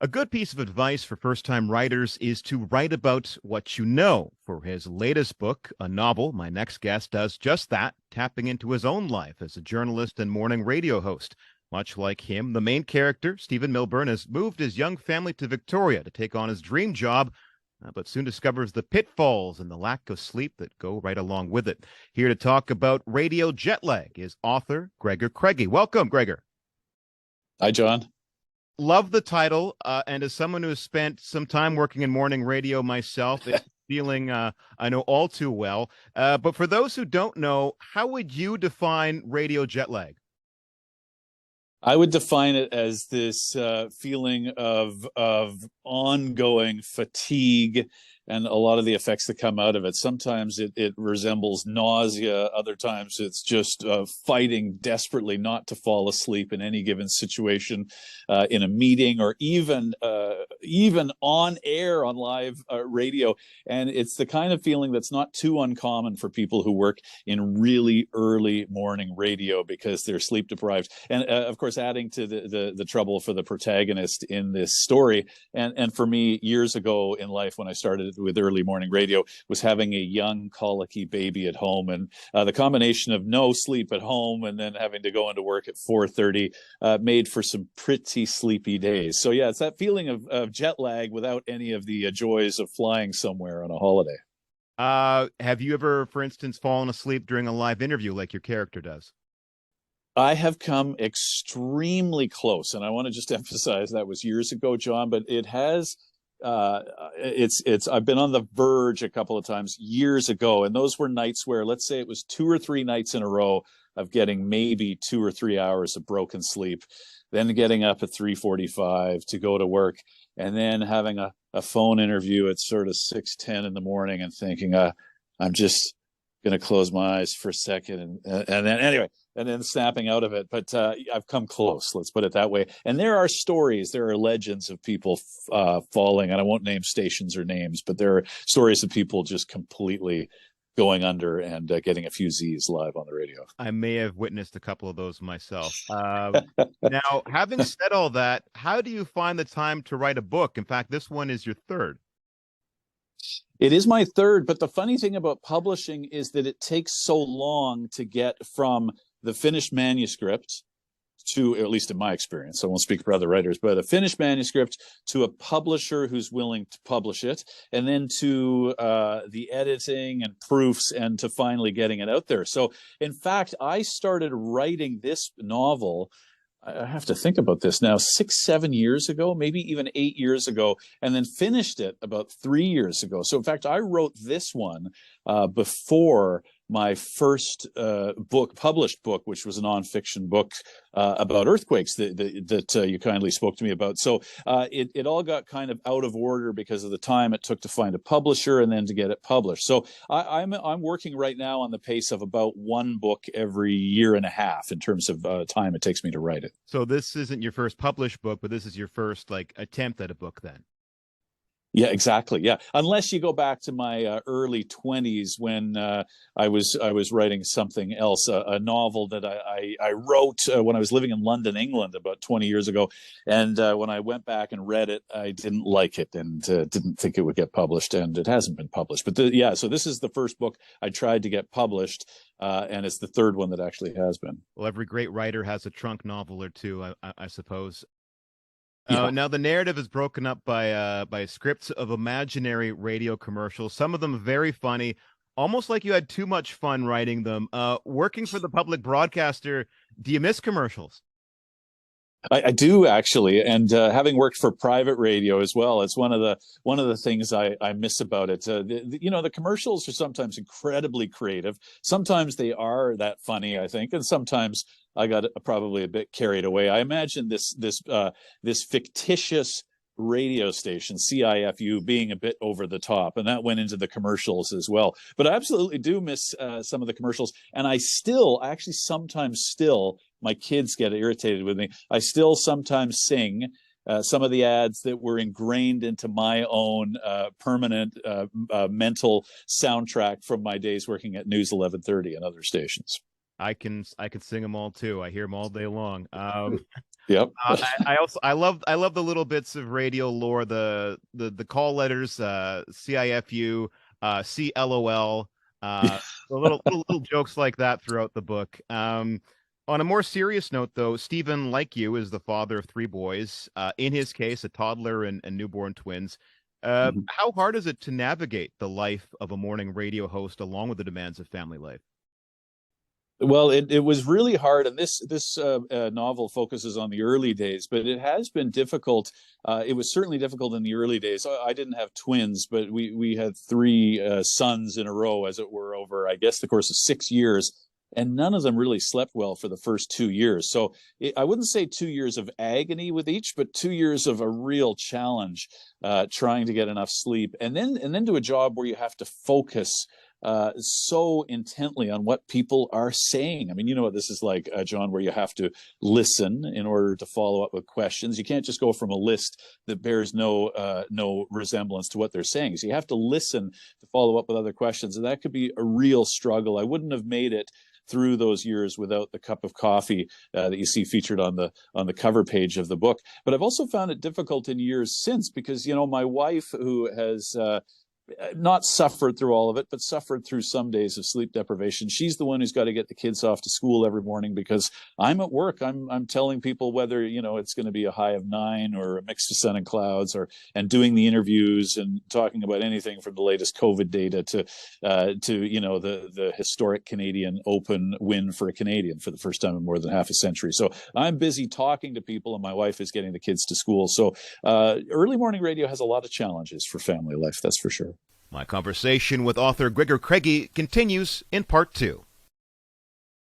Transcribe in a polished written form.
A good piece of advice for first-time writers is to write about what you know. For his latest book, a novel, my next guest does just that, tapping into his own life as a journalist and morning radio host. Much like him, the main character, Stephen Milburn, has moved his young family to Victoria to take on his dream job, but soon discovers the pitfalls and the lack of sleep that go right along with it. Here to talk about radio jet lag is author Gregor Craigie. Welcome, Gregor. Hi, John. Love the title, and as someone who has spent some time working in morning radio myself, it's feeling I know all too well. But for those who don't know, how would you define radio jet lag? I would define it as this feeling of ongoing fatigue and a lot of the effects that come out of it. Sometimes it resembles nausea. Other times it's just fighting desperately not to fall asleep in any given situation, in a meeting or even on air on live radio. And it's the kind of feeling that's not too uncommon for people who work in really early morning radio because they're sleep deprived. And of course, adding to the trouble for the protagonist in this story, and for me years ago in life when I started with early morning radio, was having a young colicky baby at home, and the combination of no sleep at home and then having to go into work at 4:30 made for some pretty sleepy days. So yeah, it's that feeling of jet lag without any of the joys of flying somewhere on a holiday. Have you ever, for instance, fallen asleep during a live interview like your character does? I have come extremely close, and I want to just emphasize that was years ago, John, but it has I've been on the verge a couple of times years ago, and those were nights where, let's say it was 2 or 3 nights in a row of getting maybe 2 or 3 hours of broken sleep, then getting up at 3:45 to go to work, and then having a phone interview at sort of 6:10 in the morning and thinking, I'm just going to close my eyes for a second, and then anyway, and then snapping out of it. But I've come close, let's put it that way. And there are stories, there are legends of people falling, and I won't name stations or names, but there are stories of people just completely going under and getting a few Z's live on the radio. I may have witnessed a couple of those myself. Now, having said all that, how do you find the time to write a book? In fact, this one is your third. It is my third, but the funny thing about publishing is that it takes so long to get from the finished manuscript to, at least in my experience, I won't speak for other writers, but a finished manuscript to a publisher who's willing to publish it, and then to the editing and proofs, and to finally getting it out there. So in fact, I started writing this novel, I have to think about this now, 6-7 years ago, maybe even 8 years ago, and then finished it about 3 years ago. So in fact, I wrote this one before my first published book, which was a nonfiction book about earthquakes that you kindly spoke to me about. So it all got kind of out of order because of the time it took to find a publisher and then to get it published. So I'm working right now on the pace of about one book every year and a half in terms of time it takes me to write it. So this isn't your first published book, but this is your first attempt at a book then. Yeah, exactly. Yeah, unless you go back to my early 20s when I was writing something else, a novel that I wrote when I was living in London, England, about 20 years ago. And when I went back and read it, I didn't like it and didn't think it would get published, and it hasn't been published. But so this is the first book I tried to get published, and it's the third one that actually has been. Well, every great writer has a trunk novel or two, I suppose. Yeah. Now the narrative is broken up by scripts of imaginary radio commercials. Some of them very funny, almost like you had too much fun writing them. Working for the public broadcaster, do you miss commercials? I do, actually, and having worked for private radio as well, it's one of the things I miss about it. The commercials are sometimes incredibly creative. Sometimes they are that funny, I think, and sometimes I got probably a bit carried away. I imagine this fictitious radio station, CIFU, being a bit over the top, and that went into the commercials as well. But I absolutely do miss some of the commercials, and I actually sometimes still, my kids get irritated with me, I still sometimes sing some of the ads that were ingrained into my own permanent mental soundtrack from my days working at News 1130 and other stations. I can sing them all too. I hear them all day long. Yep. I love the little bits of radio lore, the call letters, CIFU, CLOL, the little jokes like that throughout the book. On a more serious note, though, Stephen, like you, is the father of three boys. In his case, a toddler and newborn twins. How hard is it to navigate the life of a morning radio host along with the demands of family life? Well, it was really hard, and this novel focuses on the early days, but it has been difficult. It was certainly difficult in the early days. I didn't have twins, but we had three sons in a row, as it were, over I guess the course of 6 years, and none of them really slept well for the first 2 years. So I wouldn't say 2 years of agony with each, but 2 years of a real challenge, trying to get enough sleep, and then to a job where you have to focus so intently on what people are saying. I mean, you know what this is like, John, where you have to listen in order to follow up with questions. You can't just go from a list that bears no resemblance to what they're saying. So you have to listen to follow up with other questions, and that could be a real struggle. I wouldn't have made it through those years without the cup of coffee that you see featured on the cover page of the book. But I've also found it difficult in years since because, you know, my wife, who has not suffered through all of it, but suffered through some days of sleep deprivation. She's the one who's got to get the kids off to school every morning because I'm at work. I'm telling people whether, you know, it's going to be a high of 9 or a mix of sun and clouds, and doing the interviews and talking about anything from the latest COVID data to you know, the historic Canadian Open win for a Canadian for the first time in more than half a century. So I'm busy talking to people, and my wife is getting the kids to school. So early morning radio has a lot of challenges for family life, that's for sure. My conversation with author Gregor Craigie continues in part 2.